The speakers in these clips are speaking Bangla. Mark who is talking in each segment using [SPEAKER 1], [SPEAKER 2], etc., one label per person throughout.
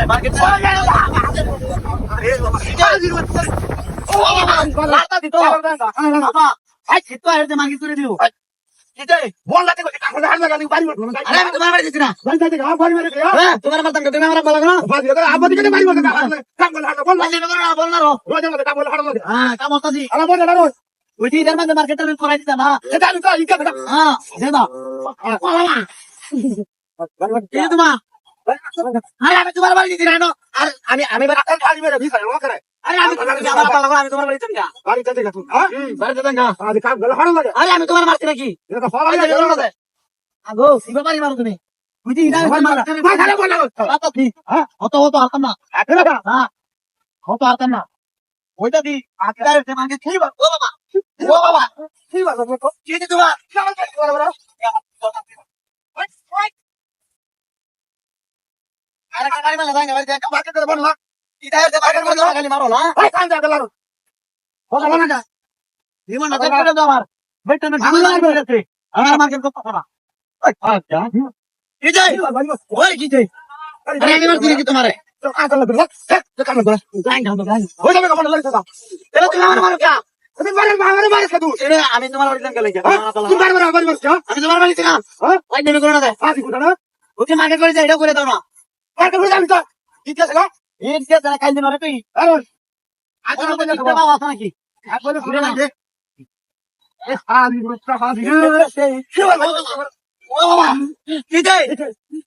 [SPEAKER 1] মার্কেট করে দিও
[SPEAKER 2] বল লাগতে কাকলে হার লাগা বাড়ি মারবো না
[SPEAKER 1] আরে আমি তোমার বাড়ি দিছি না
[SPEAKER 2] বাড়ি যাইতে গা বাড়ি মারে
[SPEAKER 1] হ্যাঁ তোমার মারতাম তুমি আমার বলা না
[SPEAKER 2] বাড়ি করে আবাদি করে বাড়ি মারতে কাকলে হার বল
[SPEAKER 1] বললি না বল না রো
[SPEAKER 2] রোজ আমাদের কাকলে হার লাগে
[SPEAKER 1] হ্যাঁ কাম হতাছি
[SPEAKER 2] আরে বল না রোজ
[SPEAKER 1] ওই যে এর মধ্যে মার্কেটটা করাই দিতাম না
[SPEAKER 2] এটা আমি তো ইকা দাও
[SPEAKER 1] হ্যাঁ দে দাও এই তোমার আরে আমি তোমার বাড়ি দিছি না আর আমি
[SPEAKER 2] খালি মেরে ভিসা ও করে
[SPEAKER 1] আরে আমি আমার পালা আমি তোমার বাড়ি দিতাম না
[SPEAKER 2] বাড়ি যাইতে গা তুই হ্যাঁ
[SPEAKER 1] বাড়ি দিতাম না
[SPEAKER 2] আজ কাকলে হার লাগে
[SPEAKER 1] আরে আমি তোমার মারছি নাকি
[SPEAKER 2] এটা ফলাই লাগে
[SPEAKER 1] আগো শিবা বাড়ি মারো তুমি বুঝি ইদা
[SPEAKER 2] ভাই খালি বল
[SPEAKER 1] বাতা দি হ্যাঁ হতো হারতাম না
[SPEAKER 2] এটা
[SPEAKER 1] হ্যাঁ হতো হারতাম না ওইটা দি আকারে তোমাকে খেলবা ও বাবা
[SPEAKER 2] কি বাবা তো
[SPEAKER 1] কি দি তোমার আরে কাকারি মালা দাঙ্গা বাড়ি দেখা
[SPEAKER 2] মার্কেট করে বল না
[SPEAKER 1] ইদা এর বাগান মারো খালি মারো না
[SPEAKER 2] ভাই কান যা গেল
[SPEAKER 1] কথা বলা না জীবন না করে দাও আমার বেটা না ঝামেলা করতে আমার মার্কেট করতে পারা আচ্ছা কি যাই ওই কি যাই আরে আমি মারছি কি তোমারে
[SPEAKER 2] তো কাকলে বল তো কাকলে বল
[SPEAKER 1] দাঙ্গা দাঙ্গা
[SPEAKER 2] হই যাবে কখন লাগে দাও
[SPEAKER 1] এরা তুমি আমার মারো কে
[SPEAKER 2] তুমি মারে কাদু
[SPEAKER 1] এরে আমি তোমার বাড়ি দাঙ্গা লাগা
[SPEAKER 2] তুমি বাড়ি মারছ
[SPEAKER 1] আমি তোমার বাড়ি থেকে
[SPEAKER 2] হ্যাঁ
[SPEAKER 1] ওই নেমে করে না দেয়
[SPEAKER 2] আদি কোটা না
[SPEAKER 1] ওকে মার্কেট করে যাই এটা করে দাও না
[SPEAKER 2] কাকে করে যাবি তো কি আছে গো
[SPEAKER 1] এই যে যারা খাইলে নরে তুই
[SPEAKER 2] আরে
[SPEAKER 1] আজ বলে দিতে বাবা আছে নাকি
[SPEAKER 2] একবারে
[SPEAKER 1] ঘুরে না
[SPEAKER 2] দে এ হাদি রুস্তা হাদি কি বল
[SPEAKER 1] ও বাবা কি যাই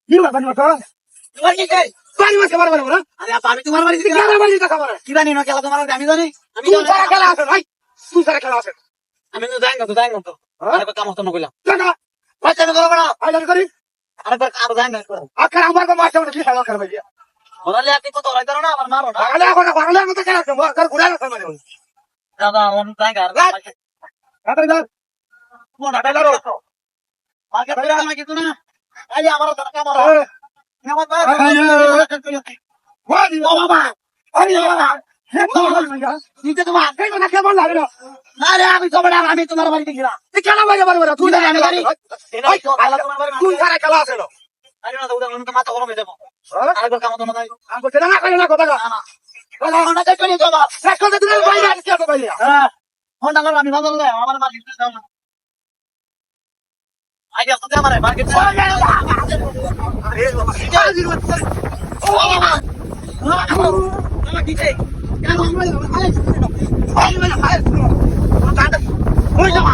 [SPEAKER 2] কি বল বাড়ি মারছ
[SPEAKER 1] তোমার কি যাই
[SPEAKER 2] বাড়ি মারছ বাড়ি মারছ
[SPEAKER 1] আরে আমি তোমার বাড়ি থেকে
[SPEAKER 2] কার বাড়ি কথা বলে
[SPEAKER 1] কি জানি না খেলা তোমার বাড়ি আমি জানি আমি
[SPEAKER 2] তুই সারা খেলা আছে ভাই তুই সারা খেলা আছে
[SPEAKER 1] আমি তো যাই না তো আরে কাম হতো না কইলাম
[SPEAKER 2] জানা
[SPEAKER 1] বাচ্চা আমি করব না
[SPEAKER 2] আই করি
[SPEAKER 1] আরে আর যাই না করব
[SPEAKER 2] আখর আমার কো মারছ কি খেলা করবে ভাই
[SPEAKER 1] বলালে আপনি কত রাইতে না আমার মারো না
[SPEAKER 2] আলে আগলে মত খেলা আছে কর ঘুরে না মানে
[SPEAKER 1] দাদা মন যাই আর
[SPEAKER 2] কাতারে যা
[SPEAKER 1] কোন আটা দাও আগে ফিরে আমি কিছু না আই আমার দরকার আমার আমার
[SPEAKER 2] ওয়াদি বাবা আরে বাবা
[SPEAKER 1] নিতে তোমার
[SPEAKER 2] কেন না কেমন লাগে না
[SPEAKER 1] আরে আমি তো বড় আমি তোমার বাড়ি থেকে না
[SPEAKER 2] তুই কেন বাড়ি বাড়ি তুই না আমি জানি
[SPEAKER 1] এই তো আল্লাহ তোমার বাড়ি
[SPEAKER 2] তুই সারা খেলা আছে না
[SPEAKER 1] আরে না দাদা আমি তো মাথা গরম হয়ে যাব আরেকবার কাম তো না যাই
[SPEAKER 2] আমি বলছি না করে না কথা না
[SPEAKER 1] বলা না যাই চলে যাবা
[SPEAKER 2] শেষ করতে তুমি বাইরে আসতে হবে বাইরে
[SPEAKER 1] হ্যাঁ ফোনটা করো আমি বদল দেয় আমার মার্কেট দাও না আগে আসতে আমারে মার্কেট
[SPEAKER 2] আরে বাবা হাজির হচ্ছে
[SPEAKER 1] ও বাবা বাবা কি চাই কেন আমরা
[SPEAKER 2] ওই যাও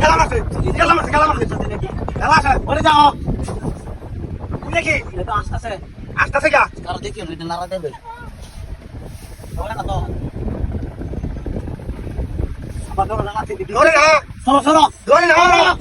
[SPEAKER 2] খেলা মারছে খেলা মারছে
[SPEAKER 1] বলে যাও
[SPEAKER 2] দেখি
[SPEAKER 1] এটা আসছে
[SPEAKER 2] আস্তে যা
[SPEAKER 1] কারো দেখি না নারা দেবে বলে না তো আবার ধরো না
[SPEAKER 2] ধরে না
[SPEAKER 1] সরো সরো
[SPEAKER 2] ধরে না